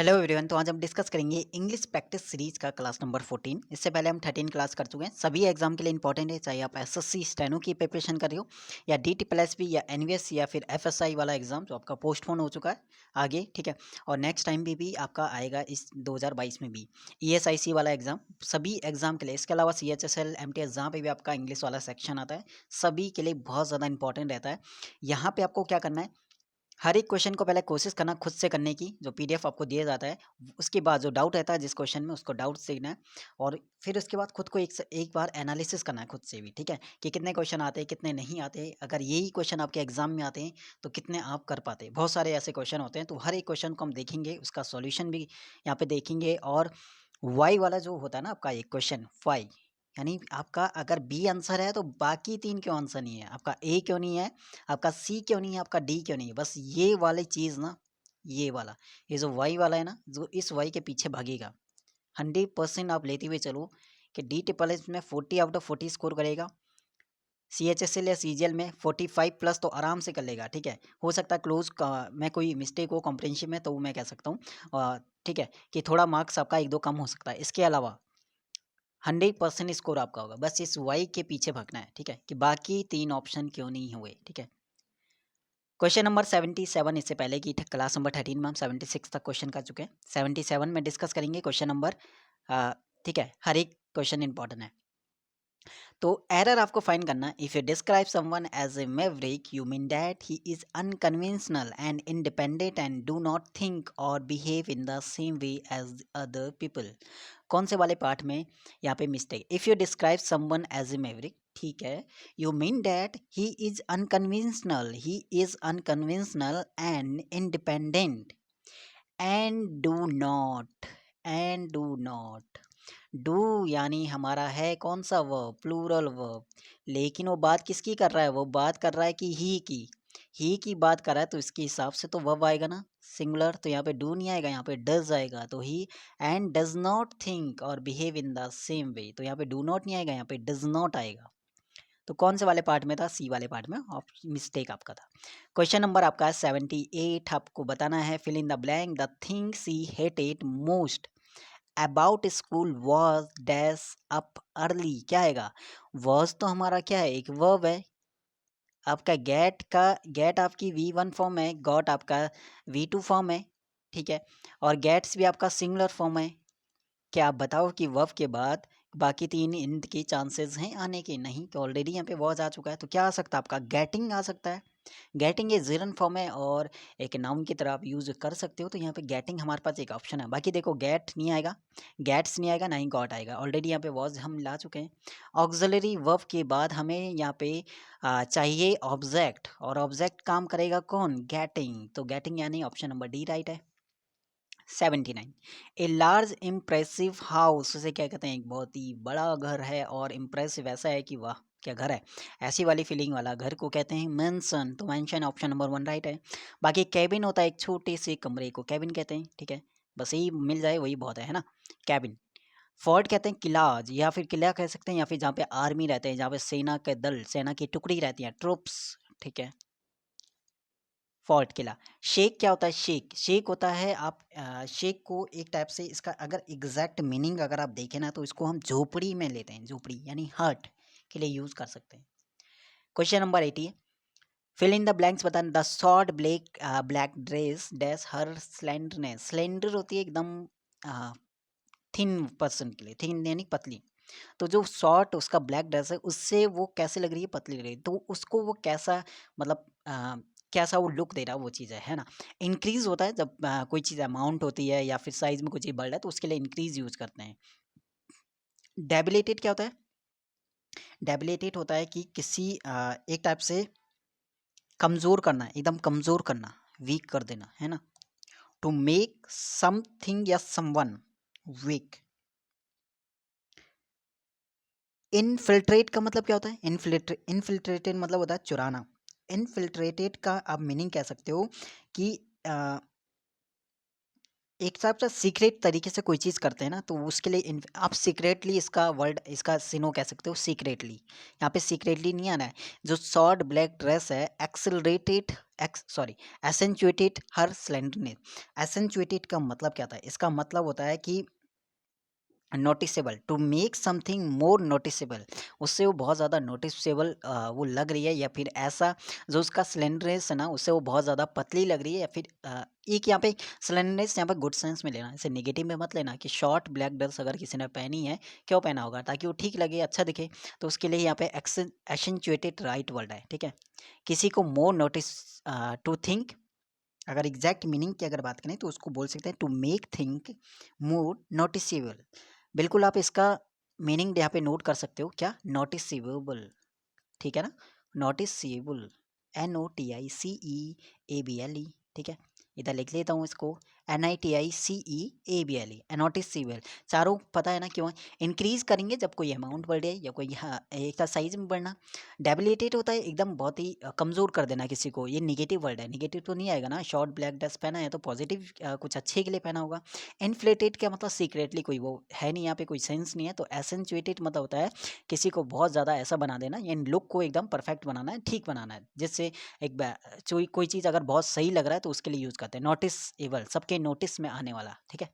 Hello everyone. तो आज हम डिस्कस करेंगे इंग्लिश प्रैक्टिस सीरीज का क्लास नंबर 14। इससे पहले हम 13 क्लास कर चुके हैं। सभी एग्जाम के लिए इंपॉर्टेंट है, चाहे आप एसएससी स्टेनो की प्रिपरेशन कर रहे हो या DT+P या एनवीएस या फिर एफएसआई वाला एग्जाम जो आपका पोस्टपोन हो चुका है आगे, ठीक है। और नेक्स्ट टाइम भी आपका आएगा इस 2022 में भी ESIC वाला एग्जाम, सभी एग्जाम के लिए। इसके अलावा CHSL MTS जहाँ पे भी आपका इंग्लिश वाला सेक्शन आता है, सभी के लिए बहुत ज़्यादा इंपॉर्टेंट रहता है। यहाँ पे आपको क्या करना है, हर एक क्वेश्चन को पहले कोशिश करना खुद से करने की, जो पीडीएफ आपको दिया जाता है। उसके बाद जो डाउट रहता है जिस क्वेश्चन में, उसको डाउट सीखना है और फिर उसके बाद खुद को एक बार एनालिसिस करना है खुद से भी, ठीक है, कि कितने क्वेश्चन आते हैं, कितने नहीं आते। अगर यही क्वेश्चन आपके एग्जाम में आते हैं तो कितने आप कर पाते हैं। बहुत सारे ऐसे क्वेश्चन होते हैं, तो हर एक क्वेश्चन को हम देखेंगे, उसका सॉल्यूशन भी यहाँ पे देखेंगे। और वाई वाला जो होता है ना आपका एक क्वेश्चन वाई, यानी आपका अगर बी आंसर है तो बाकी तीन क्यों आंसर नहीं है, आपका ए क्यों नहीं है, आपका सी क्यों नहीं है, आपका डी क्यों नहीं है। बस ये वाली चीज़ ना, ये वाला, ये जो वाई वाला है ना, जो इस वाई के पीछे भागेगा 100% आप लेते हुए चलो कि DT+ में 40 आउट ऑफ 40 स्कोर करेगा। CHSL या CGL में 45+ तो आराम से कर लेगा, ठीक है। हो सकता है क्लोज में कोई मिस्टेक हो कॉम्प्रिहेंशन में, तो वो मैं कह सकता हूँ, ठीक है, कि थोड़ा मार्क्स आपका एक दो कम हो सकता है। इसके अलावा 100% स्कोर आपका होगा। बस इस वाई के पीछे भागना है, ठीक है, कि बाकी तीन ऑप्शन क्यों नहीं हुए, ठीक है। क्वेश्चन नंबर 77, इससे पहले की क्लास नंबर 13 में हम 76 तक क्वेश्चन कर चुके हैं। 77 में डिस्कस करेंगे क्वेश्चन नंबर, ठीक है, हर एक क्वेश्चन इंपॉर्टेंट है। तो एरर आपको फाइंड करना, if you describe someone as a maverick you mean that he is unconventional and independent and do not think or behave in the same way as other people. कौन से वाले part में यहाँ पे mistake? If you describe someone as a maverick, ठीक है, you mean that he is unconventional and independent and do not do, यानी हमारा है कौन सा वर्ब, प्लूरल वर्ब। लेकिन वो बात किसकी कर रहा है, वो बात कर रहा है कि ही की बात कर रहा है, तो इसके हिसाब से तो वर्ब आएगा ना सिंगुलर। तो यहाँ पे डू नहीं आएगा, यहाँ पे डज आएगा। तो ही and does not think or behave in the same वे, तो यहाँ पे डू नॉट नहीं आएगा, यहाँ पे डज नॉट आएगा। तो कौन से वाले पार्ट में था? सी वाले पार्ट में मिस्टेक आपका था। क्वेश्चन नंबर आपका है 78, आपको बताना है fill in the blank, the thing she hated most about school was dash up early. क्या आएगा? वॉज तो हमारा क्या है, एक वर्ब है। आपका गेट आपकी V1 फॉर्म है, गॉट आपका V2 फॉर्म है, ठीक है। और गेट्स भी आपका सिंगुलर फॉर्म है। क्या आप बताओ कि वर्ब के बाद बाकी तीन इनके चांसेस हैं आने के? नहीं, कि ऑलरेडी यहाँ पे वॉज आ चुका है। तो क्या आ सकता है आपका? गेटिंग आ सकता है। गेटिंग ये ज़िरन फॉर्म है और एक नाउन की तरह आप यूज़ कर सकते हो। तो यहाँ पे गेटिंग हमारे पास एक ऑप्शन है। बाकी देखो, गेट नहीं आएगा, गेट्स नहीं आएगा, ना ही गॉट आएगा। ऑलरेडी यहाँ पे वॉज हम ला चुके हैं। ऑक्सिलरी वर्ब के बाद हमें यहाँ पे चाहिए ऑब्जेक्ट, और ऑब्जेक्ट काम करेगा कौन? गेटिंग। तो गेटिंग यानी ऑप्शन नंबर डी राइट है। 79, ए लार्ज इम्प्रेसिव हाउस, उसे क्या कहते हैं? एक बहुत ही बड़ा घर है, और इम्प्रेसिव ऐसा है कि वाह क्या घर है, ऐसी वाली फीलिंग वाला घर को कहते हैं मेंशन। तो मेंशन ऑप्शन नंबर 1 राइट है। बाकी कैबिन होता है एक छोटे से कमरे को कैबिन कहते हैं, ठीक है। बस यही मिल जाए वही बहुत है ना, कैबिन। फोर्ट कहते हैं किला, या फिर किला कह सकते हैं, या फिर जहाँ पे आर्मी रहते हैं, जहाँ पे सेना के दल, सेना की टुकड़ी रहती है, ट्रुप्स, ठीक है। फोर्ट किला। शेक क्या होता है? शेक शेक होता है, आप शेक को एक टाइप से, इसका अगर एग्जैक्ट मीनिंग अगर आप देखें ना, तो इसको हम झोपड़ी में लेते हैं, झोपड़ी यानी हट के लिए यूज कर सकते हैं। Question number 80, fill in the blanks बताना, the short black dress dash her slenderness. Slender होती है एकदम थिन पर्सन के लिए, थिन यानी पतली। तो जो शॉर्ट उसका ब्लैक ड्रेस है, उससे वो कैसे लग रही है? पतली लग रही है। तो उसको वो कैसा, मतलब कैसा वो लुक दे रहा है, वो चीज़ है ना। इंक्रीज होता है जब कोई चीज़ अमाउंट होती है या फिर साइज में कोई चीज़ बढ़ रहा है, तो उसके लिए इंक्रीज यूज करते हैं। डेबिलेटेड क्या होता है? डेबिलेटेड होता है कि किसी एक टाइप से कमजोर करना, एकदम कमजोर करना, वीक कर देना, है ना। टू मेक समथिंग या समवन वीक। इनफिल्ट्रेट का मतलब क्या होता है? इनफिल्ट्रेटेड मतलब होता है चुराना। इनफिल्ट्रेटेड का आप मीनिंग कह सकते हो कि एक हिसाब से सीक्रेट तरीके से कोई चीज़ करते हैं ना, तो उसके लिए आप सीक्रेटली इसका वर्ड, इसका सिनो कह सकते हो सीक्रेटली। यहाँ पे सीक्रेटली नहीं आना है। जो शॉर्ट ब्लैक ड्रेस है, accelerated accentuated her slenderness. Accentuated का मतलब क्या था? इसका मतलब होता है कि noticeable, to make something more noticeable, उससे वो बहुत ज़्यादा नोटिसेबल वो लग रही है, या फिर ऐसा जो उसका स्लेंडरनेस है ना, उससे वो बहुत ज़्यादा पतली लग रही है, या फिर एक यहाँ पे स्लेंडरनेस यहाँ पे गुड सेंस में लेना, इसे नेगेटिव में मत लेना कि शॉर्ट ब्लैक ड्रेस अगर किसी ने पहनी है, क्यों पहना होगा? ताकि वो ठीक लगे, अच्छा दिखे। तो उसके लिए यहाँ पे एसेंचुएटेड राइट वर्ड है, ठीक है। किसी को मोर नोटिस टू थिंक, अगर एग्जैक्ट मीनिंग की अगर बात करें तो उसको बोल सकते हैं to make think more noticeable. बिल्कुल आप इसका मीनिंग यहाँ पे नोट कर सकते हो, क्या? नोटिसेबल, ठीक है ना? नोटिसेबल, NOTICEABLE, ठीक है। इधर लिख लेता हूँ इसको, NITICEABLE, नोटिसेबल। चारों पता है ना क्यों है? इंक्रीज करेंगे जब कोई अमाउंट बढ़े या कोई, हाँ, एक था साइज में बढ़ना। डेबिलिटेट होता है एकदम बहुत ही कमज़ोर कर देना किसी को, ये निगेटिव वर्ड है, निगेटिव तो नहीं आएगा ना। शॉर्ट ब्लैक ड्रेस पहना है तो पॉजिटिव कुछ अच्छे के लिए पहना होगा। इन्फ्लेटेड क्या मतलब? सीक्रेटली कोई वो है नहीं, यहाँ पे कोई सेंस नहीं है। तो एसेंचुएटेड मतलब होता है किसी को बहुत ज़्यादा ऐसा बना देना, यानी लुक को एकदम परफेक्ट बनाना है, ठीक बनाना है, जिससे एक कोई चीज़ अगर बहुत सही लग रहा है तो उसके लिए यूज़ करते हैं। नोटिसेबल, सबके नोटिस में आने वाला, ठीक है।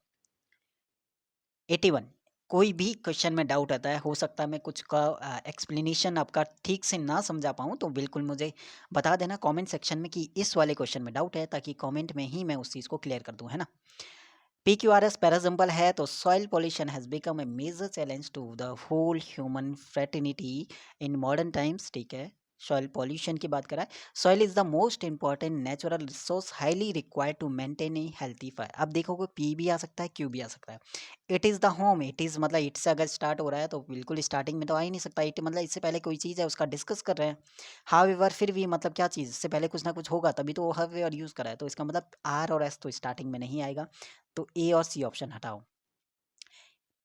81, कोई भी क्वेश्चन में डाउट आता है, हो सकता है मैं कुछ का एक्सप्लेनेशन आपका ठीक से ना समझा पाऊँ, तो बिल्कुल मुझे बता देना कमेंट सेक्शन में कि इस वाले क्वेश्चन में डाउट है, ताकि कमेंट में ही मैं उस चीज़ को क्लियर कर दूँ, है ना। PQRS पैरासिंपल है, तो soil pollution has become a major challenge to the whole human fraternity in modern times, ठीक है। सॉइल पॉल्यूशन की बात करा है। Soil is the most important natural resource highly required to maintain a healthy fire. अब देखोगे P भी आ सकता है, क्यू भी आ सकता है। It is the home, it is मतलब इट से अगर स्टार्ट हो रहा है तो बिल्कुल स्टार्टिंग में तो आ ही नहीं सकता। इट मतलब इससे पहले कोई चीज़ है उसका डिस्कस कर रहे हैं। हाउएवर फिर भी मतलब क्या चीज़, इससे पहले कुछ ना कुछ होगा तभी तो वो हाउएवर यूज़ करा है, तो इसका मतलब आर और एस तो स्टार्टिंग में नहीं आएगा। तो ए और सी ऑप्शन हटाओ,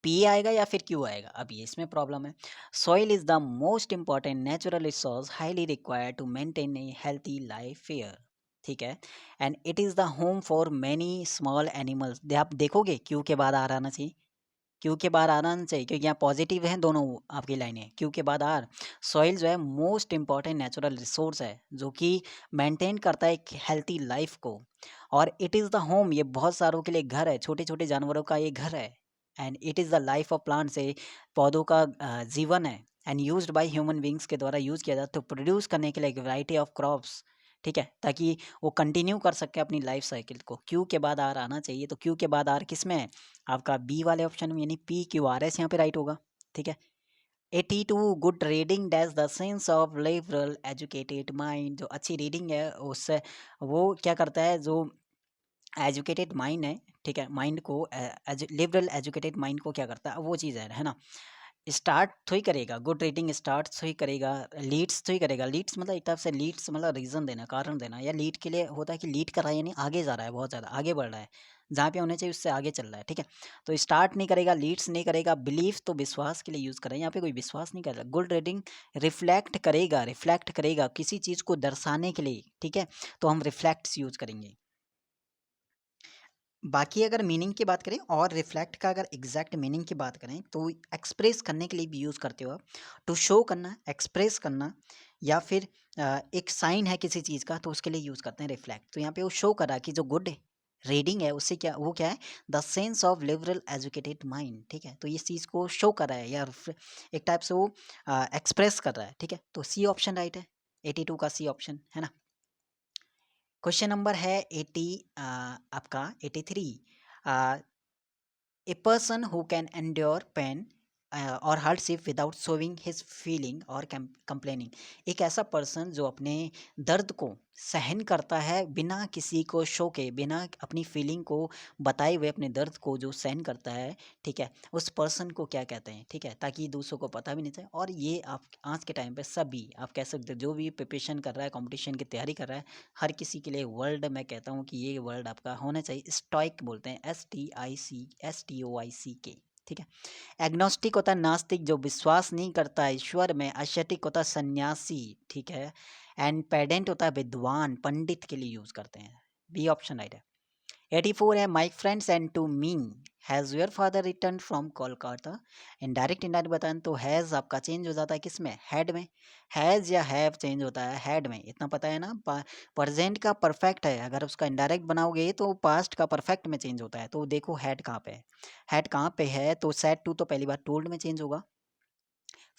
पी आएगा या फिर क्यू आएगा? अब ये इसमें प्रॉब्लम है। Soil is the most important natural resource highly required to maintain a healthy life fair, ठीक है। And it is the home for many small animals. आप देखोगे क्यू के बाद आर आना चाहिए, क्यू के बाद आना चाहिए, क्योंकि यहाँ पॉजिटिव है दोनों आपकी लाइनें, क्यू के बाद आर। सॉइल जो है मोस्ट इंपॉर्टेंट नेचुरल रिसोर्स है, जो कि मेंटेन करता है एक हेल्थी लाइफ को। और इट इज़ द होम, ये बहुत सारों के लिए घर है, छोटे छोटे जानवरों का ये घर है। And it is the life of plants, ये पौधों का जीवन है। And used by human beings के द्वारा यूज़ किया जाता है, तो प्रोड्यूस करने के लिए एक वैरायटी ऑफ क्रॉप्स, ठीक है, ताकि वो कंटिन्यू कर सके अपनी लाइफ साइकिल को। क्यू के बाद आर आना चाहिए, तो क्यू के बाद आर किस में है? आपका बी वाले ऑप्शन में, यानी PQRS यहाँ पे राइट होगा, ठीक है। 82, good reading does the sense of liberal educated mind. जो अच्छी रीडिंग है उससे वो क्या करता है, जो एजुकेटेड माइंड है, ठीक है, माइंड को लिबरल एजुकेटेड माइंड को क्या करता है, वो चीज़ है ना। स्टार्ट तो ही करेगा, गुड रीडिंग स्टार्ट तो ही करेगा, लीड्स तो ही करेगा। लीड्स मतलब एक तरफ से लीड्स मतलब रीज़न देना, कारण देना, या लीड के लिए होता है कि लीड कर रहा है यानी आगे जा रहा है, बहुत ज़्यादा आगे बढ़ रहा है, जहाँ पे होने चाहिए उससे आगे चल रहा है, ठीक है। तो स्टार्ट नहीं करेगा, लीड्स नहीं करेगा। बिलीफ तो विश्वास के लिए यूज़ कर रहा है, यहाँ पे कोई विश्वास नहीं कर रहा। गुड रीडिंग रिफ्लेक्ट करेगा किसी चीज़ को दर्शाने के लिए, ठीक है, तो हम रिफ्लेक्ट्स यूज़ करेंगे। बाकी अगर मीनिंग की बात करें और रिफ्लेक्ट का अगर एग्जैक्ट मीनिंग की बात करें तो एक्सप्रेस करने के लिए भी यूज़ करते हो आप। टू शो करना, एक्सप्रेस करना, या फिर एक साइन है किसी चीज़ का तो उसके लिए यूज़ करते हैं रिफ्लेक्ट। तो यहाँ पे वो शो कर रहा है कि जो गुड रीडिंग है उससे क्या, वो क्या है, the sense of liberal educated mind, ठीक है। तो इस चीज़ को शो कर रहा है या एक टाइप से वो एक्सप्रेस कर रहा है, ठीक है। तो सी ऑप्शन राइट है, 82 का सी ऑप्शन है ना। क्वेश्चन नंबर है 80, आपका 83। A person who can endure pain or hardship without showing his feeling or complaining. एक ऐसा पर्सन जो अपने दर्द को सहन करता है बिना किसी को शो के, बिना अपनी फीलिंग को बताए हुए अपने दर्द को जो सहन करता है, ठीक है, उस पर्सन को क्या कहते हैं, ठीक है, ताकि दूसरों को पता भी नहीं चले। और ये आप आज के टाइम पे सभी आप कह सकते हो, जो भी प्रिपरेशन कर रहा है, कंपटीशन की तैयारी कर रहा है, हर किसी के लिए वर्ड मैं कहता हूँ कि ये वर्ड आपका होना चाहिए, स्टॉइक बोलते हैं, STOIC, ठीक है। एग्नोस्टिक होता है नास्तिक, जो विश्वास नहीं करता है ईश्वर में। अशेटिक होता है सन्यासी, ठीक है। एंड पेडेंट होता है विद्वान, पंडित के लिए यूज करते हैं। बी ऑप्शन राइट है। 84 है my friends and to me has your father return from Kolkata. Indirect indirect बताएं तो हैज़ आपका चेंज हो जाता है किस में, हेड में। हैज़ या हैव चेंज होता है हेड में, इतना पता है ना। प्रेजेंट का परफेक्ट है, अगर उसका इनडायरेक्ट बनाओगे तो पास्ट का परफेक्ट में चेंज होता है। तो देखो हेड कहाँ पे है, हेड कहाँ पे है, तो सेड टू तो पहली बार टोल्ड में चेंज होगा।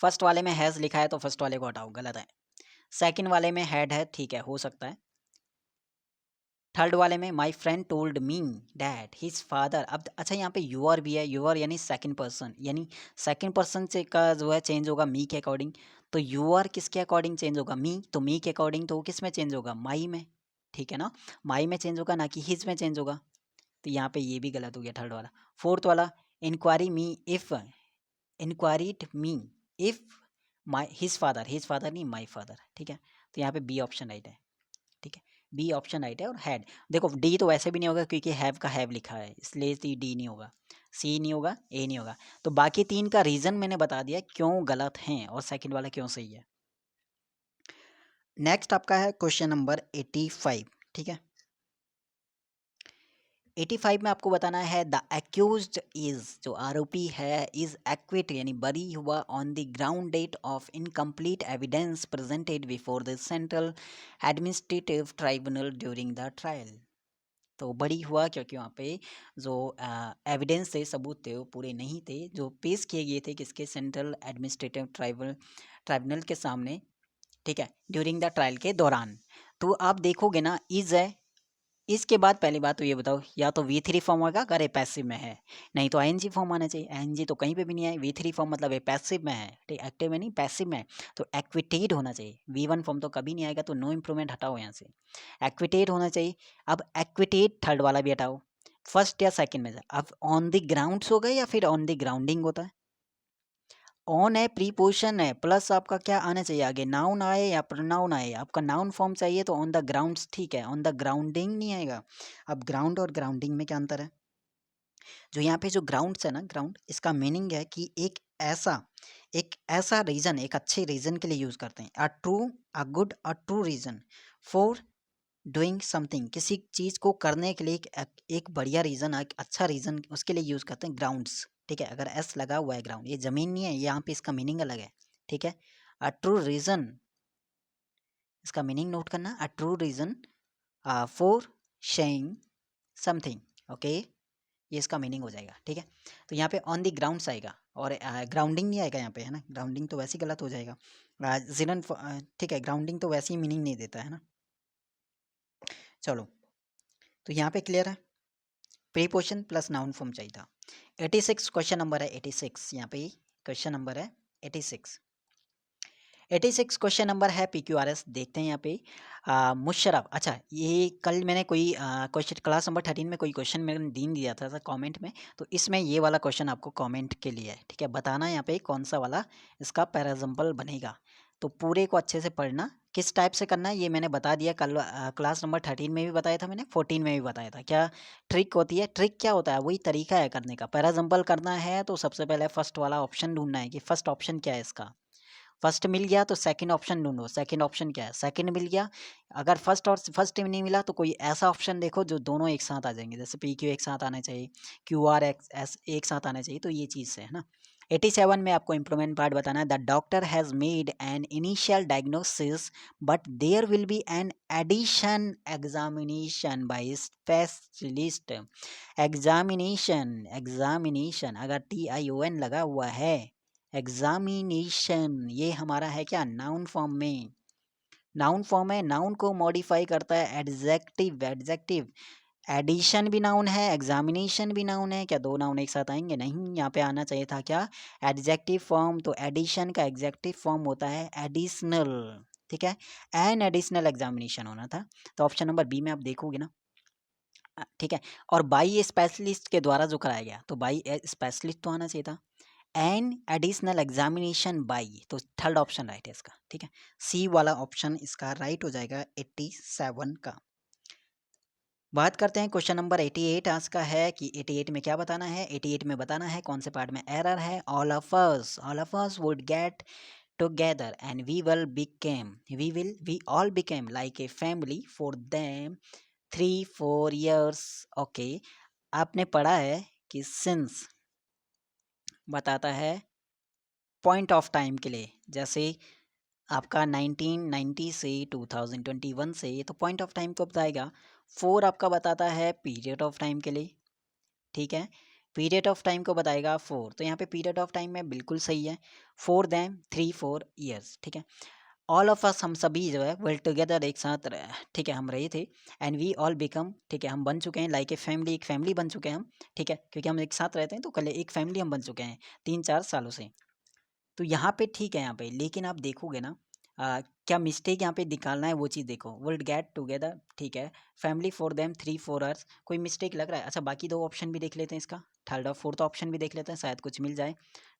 फर्स्ट वाले में हैज़ लिखा है तो फर्स्ट वाले को हटाओ, गलत है। सेकंड वाले में हैड है, ठीक है हो सकता है। थर्ड वाले में my friend told me that his father. अब अच्छा यहाँ पे यूआर भी है, यूआर यानी सेकंड पर्सन, यानी सेकंड पर्सन से का जो है चेंज होगा मी के अकॉर्डिंग। तो यूआर किसके अकॉर्डिंग चेंज होगा, मी, तो मी के अकॉर्डिंग तो वो किस में चेंज होगा, माई में, ठीक है ना। माई में चेंज होगा ना कि हिज में चेंज होगा। तो यहाँ पे ये भी गलत हो गया थर्ड वाला। फोर्थ वाला inquiry me if, inquired me if my his father नहीं माई फादर, ठीक है। तो यहाँ पे बी ऑप्शन राइट है, ठीक है। बी ऑप्शन राइट है। और हैड, देखो डी तो वैसे भी नहीं होगा क्योंकि हैव का हैव लिखा है, इसलिए डी नहीं होगा, सी नहीं होगा, ए नहीं होगा। तो बाकी तीन का रीजन मैंने बता दिया क्यों गलत हैं और सेकंड वाला क्यों सही है। नेक्स्ट आपका है क्वेश्चन नंबर 85, ठीक है। 85 में आपको बताना है द एक्यूज्ड इज, जो आरोपी है, इज एक्विट यानी बरी हुआ on the ground that of incomplete evidence presented before the central administrative tribunal during the trial. तो बरी हुआ क्योंकि वहाँ पे जो एविडेंस थे, सबूत थे, वो पूरे नहीं थे जो पेश किए गए थे किसके, सेंट्रल एडमिनिस्ट्रेटिव ट्राइब्यूनल के सामने, ठीक है, ड्यूरिंग द ट्रायल के दौरान। तो आप देखोगे ना इज है, इसके बाद पहली बात तो ये बताओ, या तो वी थ्री फॉर्म होगा अगर ये पैसिव में है, नहीं तो आईएनजी फॉर्म आना चाहिए। आईएनजी तो कहीं पे भी नहीं है, वी थ्री फॉर्म मतलब ये पैसिव में है, ठीक, एक्टिव में नहीं पैसिव में है। तो एक्विटेड होना चाहिए, वी वन फॉर्म तो कभी नहीं आएगा, तो नो इम्प्रूवमेंट हटाओ यहाँ से, एक्विटेड होना चाहिए। अब एक्विटेड थर्ड वाला भी हटाओ, फर्स्ट या सेकंड में से। अब ऑन द ग्राउंड्स होगा या फिर ऑन द ग्राउंडिंग होता है, ऑन है, प्रीपोजिशन है, प्लस आपका क्या आना चाहिए आगे, नाउन आए या प्रोनाउन आए। आपका नाउन फॉर्म चाहिए तो ऑन द ग्राउंड्स, ठीक है, ऑन द ग्राउंडिंग नहीं आएगा। अब ग्राउंड और ग्राउंडिंग में क्या अंतर है, जो यहाँ पे जो ग्राउंड्स है ना, ग्राउंड इसका मीनिंग है कि एक ऐसा रीजन, एक अच्छे रीजन के लिए यूज करते हैं, a true, a good, a true reason for doing something, किसी चीज को करने के लिए एक बढ़िया रीजन, एक अच्छा रीजन उसके लिए यूज करते हैं ग्राउंड्स, ठीक है। अगर एस लगा हुआ है ग्राउंड, ये जमीन नहीं है, यहाँ पे इसका मीनिंग अलग है, ठीक है। अ ट्रू रीजन, इसका मीनिंग नोट करना, a true reason for saying something, okay, ये इसका मीनिंग हो जाएगा, ठीक है। तो यहाँ पे ऑन द ग्राउंड्स आएगा और ग्राउंडिंग नहीं आएगा यहाँ पे, है ना, ग्राउंडिंग तो वैसे ही गलत हो जाएगा। जिनन, ठीक है, ग्राउंडिंग तो वैसे ही मीनिंग नहीं देता है ना। चलो, तो यहाँ पे क्लियर है, प्रीपोजिशन प्लस नाउन फॉर्म चाहिए था। 86 क्वेश्चन नंबर है, 86 यहाँ पे क्वेश्चन नंबर है 86। 86 क्वेश्चन नंबर है PQRS, देखते हैं यहाँ पे मुशर्रफ। अच्छा, ये कल मैंने कोई क्वेश्चन क्लास नंबर 13 में कोई क्वेश्चन मैंने दीन दिया था कमेंट में, तो इसमें ये वाला क्वेश्चन आपको कमेंट के लिए है, ठीक है। बताना यहाँ पे कौन सा वाला इसका पैराजम्पल बनेगा। तो पूरे को अच्छे से पढ़ना, किस टाइप से करना है ये मैंने बता दिया कल, क्लास नंबर 13 में भी बताया था मैंने, 14 में भी बताया था। क्या ट्रिक होती है, ट्रिक क्या होता है, वही तरीका है करने का। पैराजम्पल करना है तो सबसे पहले फर्स्ट वाला ऑप्शन ढूंढना है कि फर्स्ट ऑप्शन क्या है इसका। फर्स्ट मिल गया तो सेकंड ऑप्शन ढूंढो, सेकंड ऑप्शन क्या है, सेकंड मिल गया। अगर फर्स्ट और फर्स्ट नहीं मिला तो कोई ऐसा ऑप्शन देखो जो दोनों एक साथ आ जाएंगे, जैसे PQ एक साथ आना चाहिए, QR एस एक साथ आना चाहिए, तो ये चीज़ से है ना। 87 में आपको इम्प्रूवमेंट पार्ट बताना है, the doctor has made an initial diagnosis but there will be an addition examination by specialist. Examination, examination अगर TION लगा हुआ है, एग्जामिनेशन ये हमारा है क्या, नाउन फॉर्म में, नाउन फॉर्म है, नाउन को मॉडिफाई करता है एडजेक्टिव, एडजेक्टिव। एडिशन भी नाउन है, एग्जामिनेशन भी नाउन है, क्या दो नाउन एक साथ आएंगे, नहीं, यहाँ पे आना चाहिए था क्या, एडजेक्टिव फॉर्म। तो एडिशन का एग्जेक्टिव फॉर्म होता है एडिशनल, ठीक है, एन एडिशनल एग्जामिनेशन होना था। तो ऑप्शन नंबर बी में आप देखोगे ना, ठीक है। और बाई स्पेशलिस्ट के द्वारा जो कराया गया, तो बाई स्पेशलिस्ट तो आना चाहिए था, एन एडिशनल एग्जामिनेशन बाई, तो थर्ड ऑप्शन राइट है इसका, ठीक है। सी वाला ऑप्शन इसका राइट हो जाएगा 87 का। बात करते हैं क्वेश्चन नंबर 88 आज का है कि 88 में क्या बताना है, 88 में बताना है कौन से पार्ट में एरर है। All of us would get together and we all became like a family for them 3-4 years. Okay, आपने पढ़ा है कि सिंस बताता है पॉइंट ऑफ टाइम के लिए, जैसे आपका 1990 से 2021 से, तो पॉइंट ऑफ टाइम को बताएगा। 4 आपका बताता है पीरियड ऑफ टाइम के लिए, ठीक है, पीरियड ऑफ टाइम को बताएगा 4, तो यहाँ पे पीरियड ऑफ टाइम में बिल्कुल सही है, 3-4 ईयर्स, ठीक है। ऑल ऑफ अस, हम सभी जो है विल टुगेदर, एक साथ ठीक है हम रहे थे, एंड वी ऑल बिकम, ठीक है हम बन चुके हैं, लाइक ए फैमिली, एक फैमिली बन चुके हैं हम, ठीक है, क्योंकि हम एक साथ रहते हैं तो कल एक फैमिली हम बन चुके हैं 3-4 सालों से। तो यहाँ पे ठीक है यहाँ पे, लेकिन आप देखोगे ना क्या मिस्टेक यहाँ पे निकालना है वो चीज़ देखो, विल गेट टुगेदर, ठीक है, फैमिली फॉर देम 3-4 आवर्स, कोई मिस्टेक लग रहा है? अच्छा बाकी 2 ऑप्शन भी देख लेते हैं इसका, थर्ड और फोर्थ ऑप्शन भी देख लेते हैं, शायद कुछ मिल जाए।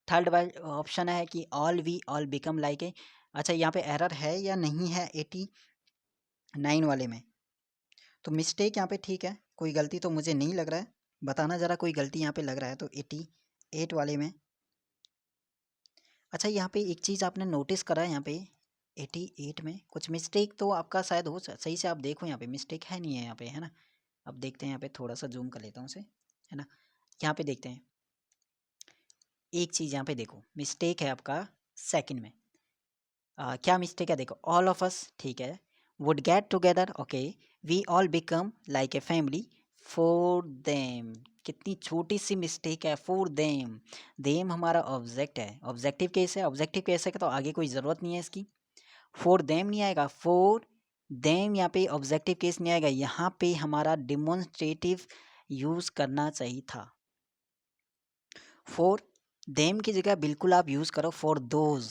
थर्ड वाला ऑप्शन है कि all we all become like a, अच्छा यहाँ पे एरर है या नहीं है 89 वाले में? तो मिस्टेक यहाँ पे ठीक है, कोई गलती तो मुझे नहीं लग रहा है, बताना ज़रा कोई गलती यहाँ पे लग रहा है तो 88 वाले में। अच्छा यहाँ पे एक चीज़ आपने नोटिस करा है यहाँ पे 88 में कुछ मिस्टेक तो आपका शायद हो सही से आप देखो, यहाँ पे मिस्टेक है नहीं है यहाँ पे, है ना? अब देखते हैं यहाँ पे, थोड़ा सा जूम कर लेता हूँ उसे, है ना? यहाँ पे देखते हैं, एक चीज़ यहाँ पे देखो, मिस्टेक है आपका सेकंड में। क्या मिस्टेक है देखो, ऑल ऑफ अस, ठीक है, would get together, okay, we all become like a family for them, कितनी छोटी सी मिस्टेक है, फॉर देम, देम हमारा ऑब्जेक्ट है, ऑब्जेक्टिव केस है, ऑब्जेक्टिव केस है तो आगे कोई ज़रूरत नहीं है इसकी, फॉर देम नहीं आएगा, फॉर देम यहाँ पे ऑब्जेक्टिव केस नहीं आएगा, यहाँ पे हमारा डिमॉन्स्ट्रेटिव यूज़ करना चाहिए था, फॉर देम की जगह बिल्कुल आप यूज़ करो फॉर दोज,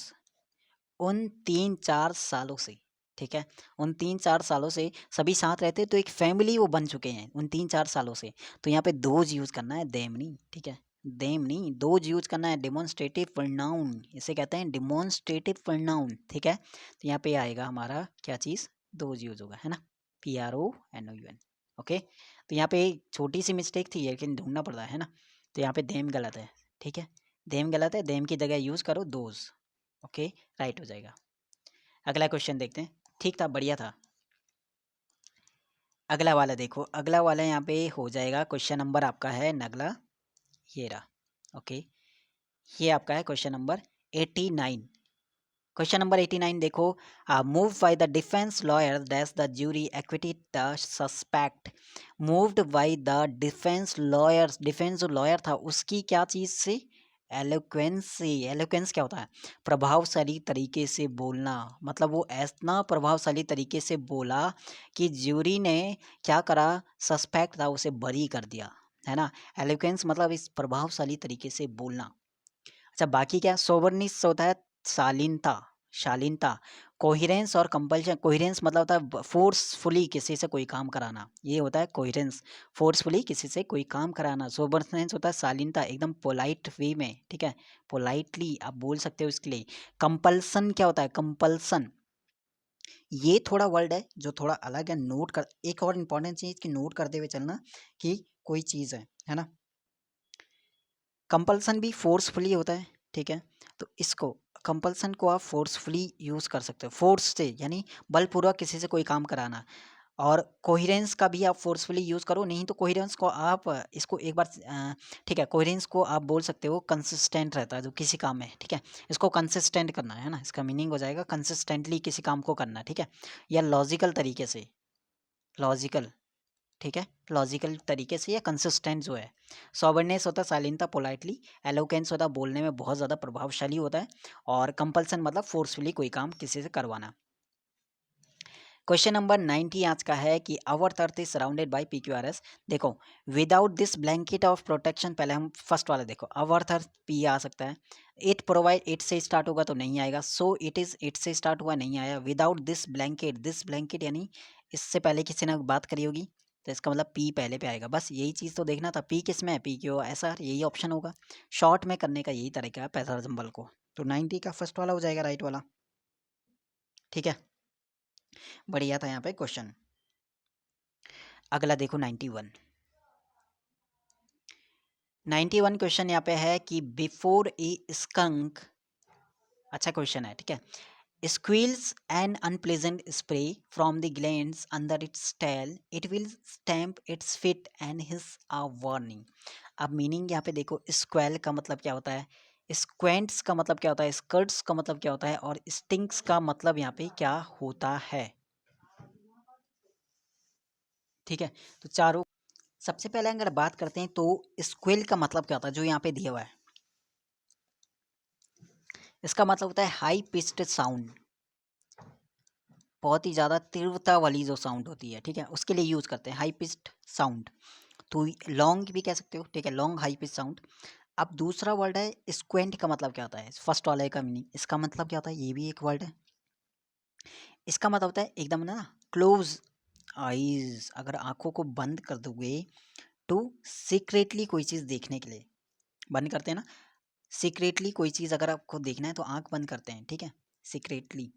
उन 3-4 सालों से, ठीक है, उन 3-4 सालों से सभी साथ रहते तो एक फैमिली वो बन चुके हैं उन 3-4 सालों से, तो यहाँ पे दोज यूज़ करना है, देम नहीं, ठीक है, देम नहीं, दोज यूज़ करना है, डिमॉन्स्ट्रेटिव प्रोनाउन इसे कहते हैं, डिमॉन्स्ट्रेटिव प्रोनाउन, ठीक है, तो यहाँ पे आएगा हमारा क्या चीज़, दोज यूज़ होगा, है ना, PRONOUN, ओके। तो यहाँ पे छोटी सी मिस्टेक थी लेकिन ढूंढना पड़ रहा है ना, तो यहाँ पे देम गलत है, ठीक है, देम गलत है, देम की जगह यूज़ करो दोज, ओके, राइट हो जाएगा। अगला क्वेश्चन देखते हैं, ठीक था, बढ़िया था। अगला वाला देखो, अगला वाला यहाँ पे हो जाएगा, क्वेश्चन नंबर आपका है अगला, ये रहा, ओके, ये आपका है क्वेश्चन नंबर 89। क्वेश्चन नंबर 89 देखो, move by the defence lawyer that's the jury acquitted the suspect, moved by the defence lawyers, defence जो लॉयर था उसकी क्या चीज़ से, एलोक्वेंस से, एलोक्वेंस क्या होता है, प्रभावशाली तरीके से बोलना, मतलब वो इतना प्रभावशाली तरीके से बोला कि ज्यूरी ने क्या करा, सस्पेक्ट था उसे बरी कर दिया, है ना, एलोक्वेंस मतलब इस प्रभावशाली तरीके से बोलना। अच्छा बाकी क्या, सोबरनेस होता है शालीनता, शालीनता, कोहिरेंस और कंपल्शन, कोहिरेंस मतलब होता है फोर्सफुली किसी से कोई काम कराना, ये होता है कोहिरेंस, फोर्सफुली किसी से कोई काम कराना, सोबरनेस होता है शालीनता, एकदम पोलाइट वे में, ठीक है, पोलाइटली आप बोल सकते हो इसके लिए। कंपल्सन क्या होता है, कंपल्सन, ये थोड़ा वर्ड है जो थोड़ा अलग है, नोट कर, एक और इम्पॉर्टेंट चीज़ की नोट करते हुए चलना कि कोई चीज़ है ना, कंपल्सन भी फोर्सफुली होता है, ठीक है, तो इसको कंपल्सन को आप फोर्सफुली यूज़ कर सकते हो, फोर्स से यानी बलपूर्वक किसी से कोई काम कराना, और कोहिरेंस का भी आप फोर्सफुली यूज़ करो, नहीं तो कोहिरेंस को आप इसको एक बार ठीक है, कोहिरेंस को आप बोल सकते हो कंसिस्टेंट रहता है जो किसी काम में, ठीक है, इसको कंसिस्टेंट करना है ना, इसका मीनिंग हो जाएगा कंसिस्टेंटली किसी काम को करना, ठीक है, या लॉजिकल तरीके से, लॉजिकल, ठीक है, लॉजिकल तरीके से या कंसिस्टेंट जो है। सॉबरनेस होता है शालीनता, पोलाइटली, एलोकेंस होता है बोलने में बहुत ज़्यादा प्रभावशाली होता है, और कंपल्सन मतलब फोर्सफुली कोई काम किसी से करवाना। क्वेश्चन नंबर 90 आज का है कि our earth is surrounded by PQRS, देखो without this blanket of protection, पहले हम फर्स्ट वाला देखो, आवर अर्थ P आ सकता है, इट प्रोवाइड, इट से स्टार्ट होगा तो नहीं आएगा, सो इट इज, इट से स्टार्ट हुआ नहीं आया, विदाउट दिस ब्लैंकेट यानी इससे पहले किसी ने बात करी होगी तो इसका मतलब P पहले पे आएगा, बस यही चीज़ तो देखना था, P किस में है, PQSR यही ऑप्शन होगा, शॉर्ट में करने का यही तरीका है पैसा जंबल को, तो 90 का फर्स्ट वाला हो जाएगा राइट वाला, ठीक है, बढ़िया था यहाँ पे क्वेश्चन। अगला देखो 91, 91 क्वेश्चन यहाँ पे है कि बिफोर ए स्कंक, अच्छा क्वेश्चन है, ठीक है, squeals an unpleasant spray from the glands under its tail. It will stamp its feet and hiss a warning. अब मीनिंग यहाँ पे देखो, स्क्वेल का मतलब क्या होता है, स्क्वेंट्स का मतलब क्या होता है, स्कर्ट्स का मतलब क्या होता है, और स्टिंक्स का मतलब यहाँ पे क्या होता है। ठीक है, तो चारों, सबसे पहले अगर बात करते हैं तो स्क्वेल का मतलब क्या होता है, जो यहाँ पे दिया हुआ है, इसका मतलब होता है हाई पिच्ड साउंड, बहुत ही ज़्यादा तीव्रता वाली जो साउंड होती है, ठीक है, उसके लिए यूज़ करते हैं हाई पिच्ड साउंड। तो लॉन्ग भी कह सकते हो, ठीक है, लॉन्ग हाई पिच साउंड। अब दूसरा वर्ड है स्क्वेंट, का मतलब क्या होता है, फर्स्ट वाले का मीनिंग, इसका मतलब क्या होता है, ये भी एक वर्ड है। इसका मतलब होता है एकदम ना क्लोज आईज, अगर आंखों को बंद कर दोगे तो सीक्रेटली कोई चीज़ देखने के लिए, बंद करते हैं ना, सीक्रेटली कोई चीज़ अगर आपको देखना है तो आंख बंद करते हैं, ठीक है, सीक्रेटली।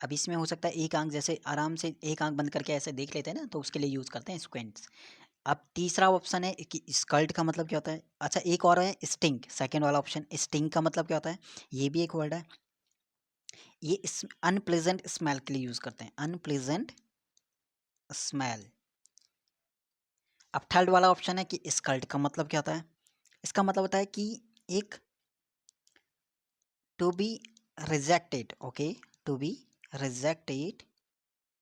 अब इसमें हो सकता है एक आंख, जैसे आराम से एक आंख बंद करके ऐसे देख लेते हैं ना, तो उसके लिए यूज़ करते हैं स्क्वेंट्स। अब तीसरा ऑप्शन है कि स्कल्ट का मतलब क्या होता है। अच्छा, एक और है स्टिंक, सेकंड वाला ऑप्शन, स्टिंक का मतलब क्या होता है, ये भी एक वर्ड है। ये अनप्लेजेंट स्मेल के लिए यूज करते हैं, अनप्लेजेंट स्मेल। अब थर्ड वाला ऑप्शन है कि स्कल्ट का मतलब क्या होता है, इसका मतलब होता है कि एक, to be rejected, okay, to be rejected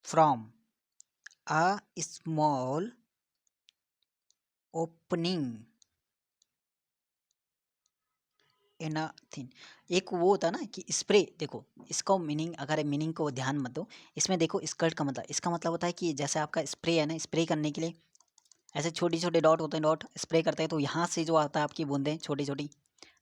from a small opening in a thin. एक वो होता है ना कि स्प्रे, देखो इसको मीनिंग, अगर मीनिंग को ध्यान मत दो, इसमें देखो स्कर्ट का मतलब, इसका मतलब होता है कि जैसे आपका स्प्रे है ना, स्प्रे करने के लिए ऐसे छोटे छोटे डॉट होते हैं, डॉट स्प्रे करते हैं तो यहाँ से जो आता है आपकी बूंदें छोटी छोटी,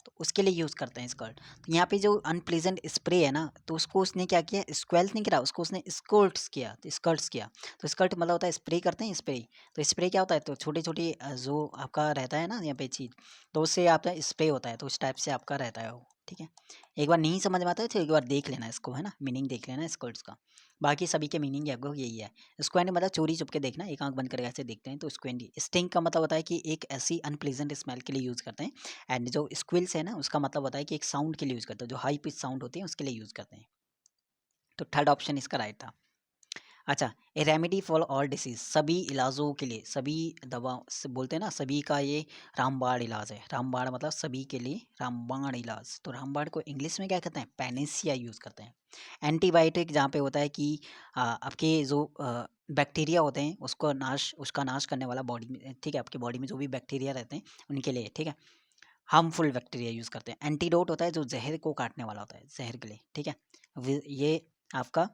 तो उसके लिए यूज़ करते हैं स्कर्ट। तो यहाँ पे जो अनप्लेजेंट स्प्रे है ना, तो उसको उसने क्या किया, स्क्वेल्थ नहीं करा, उसको उसने स्कर्ट्स किया, तो स्कर्ट्स किया। तो स्कर्ट मतलब होता है स्प्रे करते हैं, स्प्रे। तो स्प्रे क्या होता है, तो छोटी छोटी जो आपका रहता है ना यहाँ पे चीज़, तो उससे आपका स्प्रे होता है, तो उस टाइप से आपका रहता है वो, ठीक है। एक बार नहीं समझ में आता है तो एक बार देख लेना इसको, है ना, मीनिंग देख लेना स्कर्ट्स का। बाकी सभी के मीनिंग आपको यही है। स्क्वेंट मतलब चोरी चुप के देखना, एक आंख बंद करके ऐसे देखते हैं तो स्क्वेंट। स्टिंक का मतलब होता है कि एक ऐसी अनप्लेजेंट स्मेल के लिए यूज़ करते हैं। एंड जो स्क्विल्स है ना, उसका मतलब होता है कि एक साउंड के लिए यूज़ करते हैं, जो हाई पिच साउंड होती है उसके लिए यूज़ करते हैं। तो थर्ड ऑप्शन इसका राइट था। अच्छा, ए रेमेडी फॉर ऑल डिसीज, सभी इलाजों के लिए, सभी दवा से बोलते हैं ना, सभी का ये रामबाण इलाज है। रामबाण मतलब सभी के लिए रामबाण इलाज। तो रामबाण को इंग्लिश में क्या कहते हैं, पैनेसिया यूज़ करते हैं। एंटीबायोटिक जहाँ पे होता है कि आपके जो बैक्टीरिया होते हैं उसका नाश करने वाला बॉडी में, ठीक है, आपकी बॉडी में जो भी बैक्टीरिया रहते हैं उनके लिए, ठीक है, हार्मफुल बैक्टीरिया यूज़ करते हैं। एंटीडोट होता है जो जहर को काटने वाला होता है, जहर के लिए, ठीक है। ये आपका,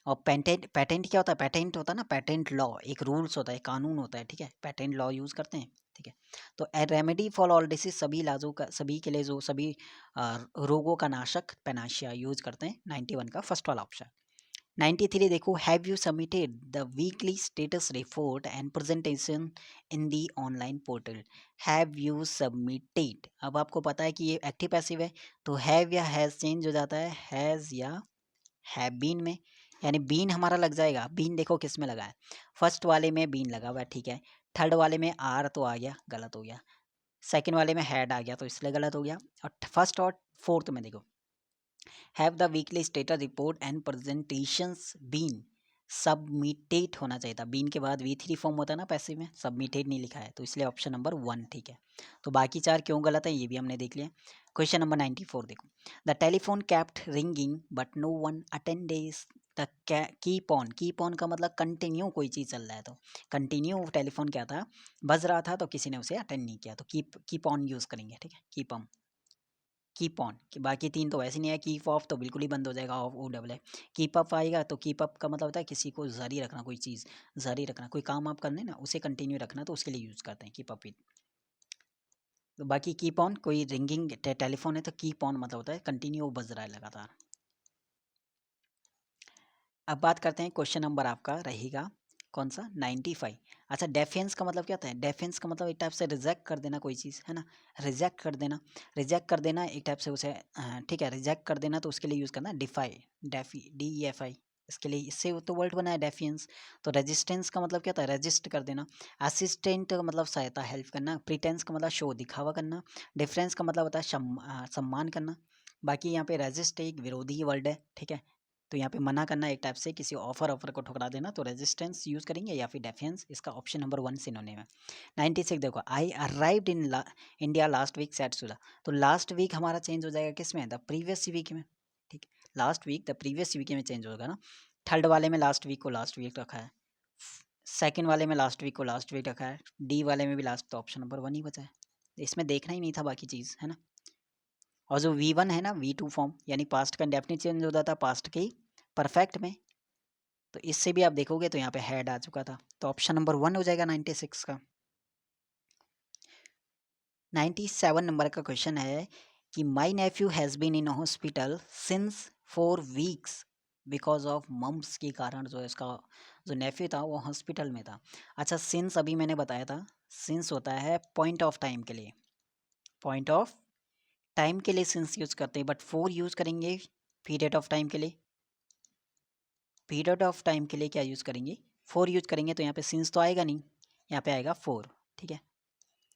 और पेटेंट, पेटेंट क्या होता है, पेटेंट होता है ना, पेटेंट लॉ, एक रूल्स होता है, कानून होता है, ठीक है, पेटेंट लॉ यूज़ करते हैं, ठीक है। तो ए रेमेडी फॉर ऑल डिसीज, सभी इलाजों का, सभी के लिए जो सभी रोगों का नाशक पेनाशिया यूज़ करते हैं। 91 का फर्स्ट वाला ऑप्शन। 93 देखो, have you submitted the weekly status report and presentation in the online portal. Have you submitted, अब आपको पता है कि ये एक्टिव पैसिव है, तो हैव या हैज़ चेंज हो जाता है हैज़ या हैव बीन में, यानी बीन हमारा लग जाएगा। बीन देखो किस में लगा है, फर्स्ट वाले में बीन लगा हुआ है, ठीक है। थर्ड वाले में आर तो आ गया, गलत हो गया। सेकंड वाले में हैड आ गया तो इसलिए गलत हो गया। और फर्स्ट और फोर्थ में देखो, have the weekly status report and presentations been submitted होना चाहिए था। बीन के बाद V3 फॉर्म होता है ना पैसिव में, सबमिटेड नहीं लिखा है, तो इसलिए ऑप्शन नंबर 1 ठीक है। तो बाकी चार क्यों गलत है ये भी हमने देख लिया। क्वेश्चन नंबर 94 देखो, the telephone kept ringing but no one attends the keep on. Keep on का मतलब कंटिन्यू कोई चीज़ चल रहा है, तो कंटिन्यू टेलीफोन क्या था, बज रहा था तो किसी ने उसे अटेंड नहीं किया, तो कीप ऑन यूज़ करेंगे, ठीक है, कीप ऑन, कीप ऑन। कि बाकी तीन तो वैसे नहीं है, कीप ऑफ तो बिल्कुल ही बंद हो जाएगा, ऑफ ओ डबल है। कीप अप आएगा तो कीप अप का मतलब होता है किसी को जारी रखना, कोई चीज़ जारी रखना, कोई काम आप करने ना उसे कंटिन्यू रखना, तो उसके लिए यूज़ करते हैं कीप अप विद। तो बाकी कीप ऑन, कोई रिंगिंग टेलीफोन है तो कीप ऑन मतलब होता है कंटिन्यू बज रहा है लगातार। अब बात करते हैं, क्वेश्चन नंबर आपका रहेगा कौन सा, 95। अच्छा, डेफेंस का मतलब क्या होता है, डेफेंस का मतलब एक टाइप से रिजेक्ट कर देना कोई चीज़, है ना, रिजेक्ट कर देना। रिजेक्ट कर देना एक टाइप से उसे, ठीक है, रिजेक्ट कर देना, तो उसके लिए यूज़ करना डिफाई, डेफी, DEFI, इसके लिए, इससे वो तो वर्ड बना है डेफियंस। तो रेजिस्टेंस का मतलब क्या होता है, रेजिस्ट कर देना। असिस्टेंट का मतलब सहायता, हेल्प करना। प्रीटेंस का मतलब शो, दिखावा करना। डिफरेंस का मतलब होता है सम्मान करना। बाकी यहाँ पे रेजिस्ट एक विरोधी वर्ड है, ठीक है। तो यहाँ पे मना करना एक टाइप से किसी ऑफर को ठुकरा देना, तो रेजिस्टेंस यूज़ करेंगे या फिर डेफियंस, इसका ऑप्शन नंबर 1 सिनोनिम है। 96 देखो, I arrived in India last week सेट सुधा। तो लास्ट वीक हमारा चेंज हो जाएगा किस में, द प्रीवियस वीक में, ठीक है। Last week the previous week में चेंज होगा ना। थर्ड वाले में लास्ट वीक को लास्ट वीक रखा है, सेकंड वाले में लास्ट वीक को लास्ट वीक रखा है, डी वाले में भी लास्ट, तो ऑप्शन नंबर 1 ही बचा है। इसमें देखना ही नहीं था बाकी चीज़, है ना। और जो V1 है ना, V2 फॉर्म, यानी पास्ट का इंडेफिनिट चेंज होता था पास्ट के परफेक्ट में, तो इससे भी आप देखोगे तो यहाँ पे हैड आ चुका था, तो ऑप्शन नंबर 1 हो जाएगा 96 का। 97 नंबर का क्वेश्चन है कि my nephew has been in hospital since 4 weeks because of mumps के कारण जो इसका जो नेफ्यू था वो हॉस्पिटल में था। अच्छा, सिंस अभी मैंने बताया था, सिंस होता है पॉइंट ऑफ टाइम के लिए, पॉइंट ऑफ टाइम के लिए सिंस यूज़ करते हैं, बट 4 यूज़ करेंगे पीरियड ऑफ टाइम के लिए, पीरियड ऑफ टाइम के लिए क्या यूज़ करेंगे, 4 यूज़ करेंगे, तो यहाँ पे सिंस तो आएगा नहीं, यहाँ पे आएगा 4, ठीक है।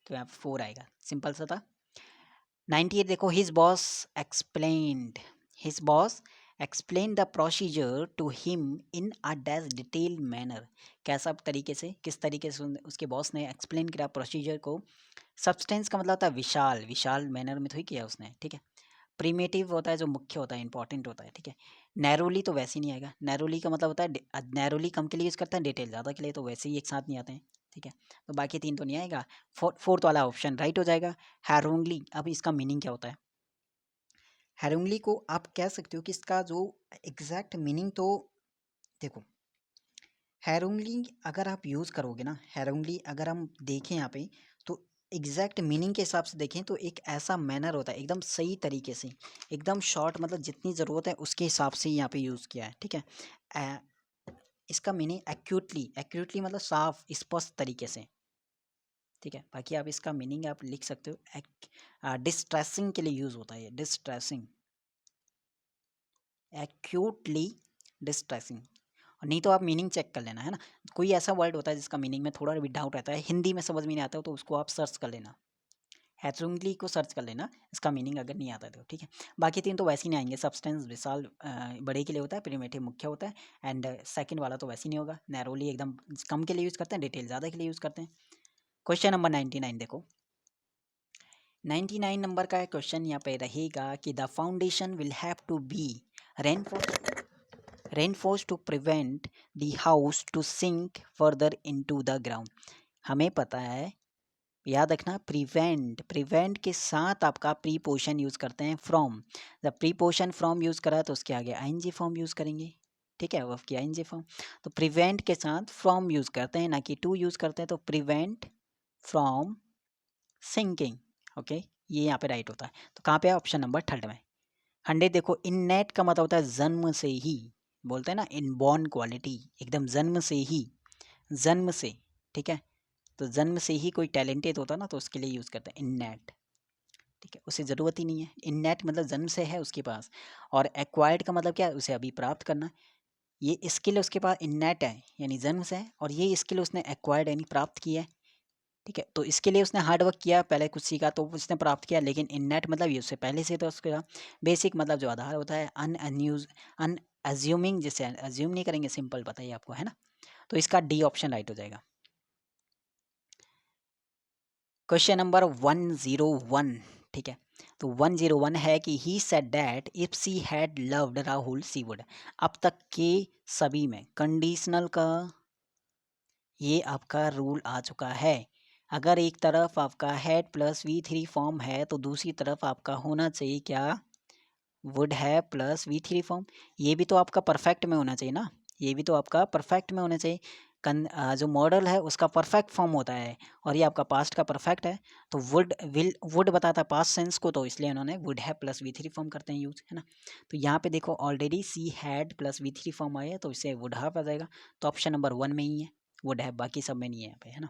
तो यहाँ पे 4 आएगा, सिंपल सा था। 98 देखो, his boss explain the procedure to him in a dash detail manner. कैसा तरीके से, किस तरीके से उसके बॉस ने एक्सप्लेन किया प्रोसीजर को। सब्सटेंस का मतलब होता है विशाल, विशाल मैनर में तो ही किया उसने, ठीक है। प्रीमेटिव होता है जो मुख्य होता है, इंपॉर्टेंट होता है, ठीक है। नैरोली तो वैसे ही नहीं आएगा, नैरोली का मतलब होता है नैरोली कम के लिए यूज़ करता है, डिटेल ज़्यादा के लिए, तो वैसे ही एक साथ नहीं आते हैं, ठीक है। तो बाकी 3 तो नहीं आएगा, फोर्थ वाला ऑप्शन राइट हो जाएगा, हैरोंगली। अब इसका मीनिंग क्या होता है, हैरोंगली को आप कह सकते हो कि इसका जो एग्जैक्ट मीनिंग, तो देखो हैरोंगली अगर आप यूज़ करोगे ना, हैरोंगली अगर हम देखें यहाँ पे, तो एग्जैक्ट मीनिंग के हिसाब से देखें तो एक ऐसा मैनर होता है एकदम सही तरीके से, एकदम शॉर्ट, मतलब जितनी ज़रूरत है उसके हिसाब से यहाँ पे यूज़ किया है, ठीक है। इसका मीनिंग एक्यूटली, एक्यूटली मतलब साफ स्पष्ट तरीके से, ठीक है। बाकी आप इसका मीनिंग आप लिख सकते हो, डिस्ट्रेसिंग के लिए यूज़ होता है, डिस्ट्रेसिंग, एक्यूटली डिस्ट्रेसिंग। नहीं तो आप मीनिंग चेक कर लेना, है ना। कोई ऐसा वर्ड होता है जिसका मीनिंग में थोड़ा भी डाउट रहता है, हिंदी में समझ में नहीं आता हो, तो उसको आप सर्च कर लेना, हैचुंगली को सर्च कर लेना, इसका मीनिंग अगर नहीं आता तो, ठीक है। बाकी 3 तो वैसे ही नहीं आएंगे, सब्सटेंस विशाल बड़े के लिए होता है, प्रिमेटिव मुख्य होता है, एंड सेकंड वाला तो वैसे ही नहीं होगा, नैरोली एकदम कम के लिए यूज़ करते हैं, डिटेल ज़्यादा के लिए यूज़ करते हैं। क्वेश्चन नंबर 99 देखो, 99 नंबर का क्वेश्चन यहाँ पे रहेगा कि the foundation will have to be reinforced to prevent the house to sink further into the ground। हमें पता है, याद रखना, प्रिवेंट, प्रिवेंट के साथ आपका प्रीपोजिशन यूज़ करते हैं फ्रॉम। जब प्रीपोजिशन फ्रॉम यूज़ करा तो उसके आगे आईएनजी फॉर्म यूज़ करेंगे, ठीक है, वर्ब की आईएनजी फॉर्म। तो प्रिवेंट के साथ फ्रॉम यूज़ करते हैं, ना कि टू यूज़ करते हैं, तो प्रिवेंट फ्रॉम सिंकिंग, ओके, ये यहाँ पे राइट होता है। तो कहाँ पे है, ऑप्शन नंबर 3 में। 100 देखो, इननेट का मतलब होता है जन्म से ही, बोलते हैं ना इनबॉर्न क्वालिटी, एकदम जन्म से ही, जन्म से, ठीक है। तो जन्म से ही कोई टैलेंटेड होता है ना, तो उसके लिए यूज़ करते हैं इननेट, ठीक है। उसे ज़रूरत ही नहीं है, इननेट मतलब जन्म से है उसके पास। और एक्वायर्ड का मतलब क्या है, उसे अभी प्राप्त करना। ये स्किल उसके पास इननेट है यानी जन्म से है, और ये स्किल उसने एक्वायर्ड यानी प्राप्त किया है, ठीक है। तो इसके लिए उसने हार्ड वर्क किया, पहले कुछ सीखा तो उसने प्राप्त किया, लेकिन इननेट मतलब ये उससे पहले से, तो उसका बेसिक मतलब जो आधार होता है, अन अज्यूमिंग, जिसे अज्यूम नहीं करेंगे, सिंपल बताइए आपको, है ना। तो इसका डी ऑप्शन राइट हो जाएगा। क्वेश्चन नंबर 101, ठीक है। तो 101 है कि he said that if she had loved Rahul she would. अब तक के सभी में कंडीशनल का ये आपका रूल आ चुका है। अगर एक तरफ आपका हैड प्लस V3 फॉर्म है, तो दूसरी तरफ आपका होना चाहिए क्या, वुड है प्लस V3 फॉर्म। ये भी तो आपका परफेक्ट में होना चाहिए ना, ये भी तो आपका परफेक्ट में होना चाहिए। जो मॉडल है उसका परफेक्ट फॉर्म होता है, और ये आपका पास्ट का परफेक्ट है, तो वुड विल, वुड बताता है पास्ट सेंस को, तो इसलिए उन्होंने वुड है प्लस V3 फॉर्म करते हैं यूज, है ना। तो यहाँ पे देखो already she had plus V3 form आया है, तो इससे वुड हैव आ जाएगा, तो ऑप्शन नंबर 1 में ही है वुड हैव, बाकी सब में नहीं है यहाँ पे, है ना।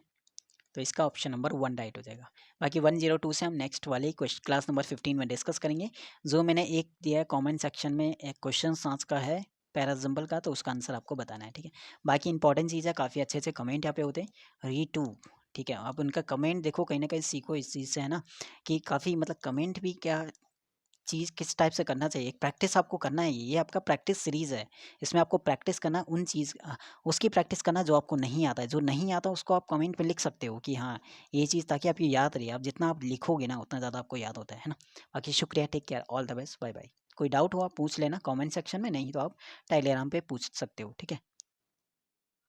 तो इसका ऑप्शन नंबर 1 राइट हो जाएगा। बाकी 102 से हम नेक्स्ट वाले क्लास नंबर 15 में डिस्कस करेंगे। जो मैंने एक दिया है कमेंट सेक्शन में, एक क्वेश्चन सांस का है पैराजम्बल का, तो उसका आंसर आपको बताना है, ठीक है। बाकी इंपॉर्टेंट चीज़ है, काफ़ी अच्छे अच्छे कमेंट यहाँ पे होते हैं, री टू, ठीक है। आप उनका कमेंट देखो, कहीं ना कहीं सीखो इस चीज़ से, है ना, कि काफ़ी मतलब कमेंट भी क्या चीज़ किस टाइप से करना चाहिए, एक प्रैक्टिस आपको करना है, ये आपका प्रैक्टिस सीरीज़ है। इसमें आपको प्रैक्टिस करना उन उसकी प्रैक्टिस करना जो आपको नहीं आता है। जो नहीं आता उसको आप कमेंट में लिख सकते हो कि हाँ, ये चीज़, ताकि आपको याद रहे। आप जितना आप लिखोगे ना उतना ज़्यादा आपको याद होता है ना? बाकी शुक्रिया, take care, all the best, bye bye. कोई डाउट हो आप पूछ लेना कमेंट सेक्शन में, नहीं तो आप टेलीग्राम पे पूछ सकते हो, ठीक है?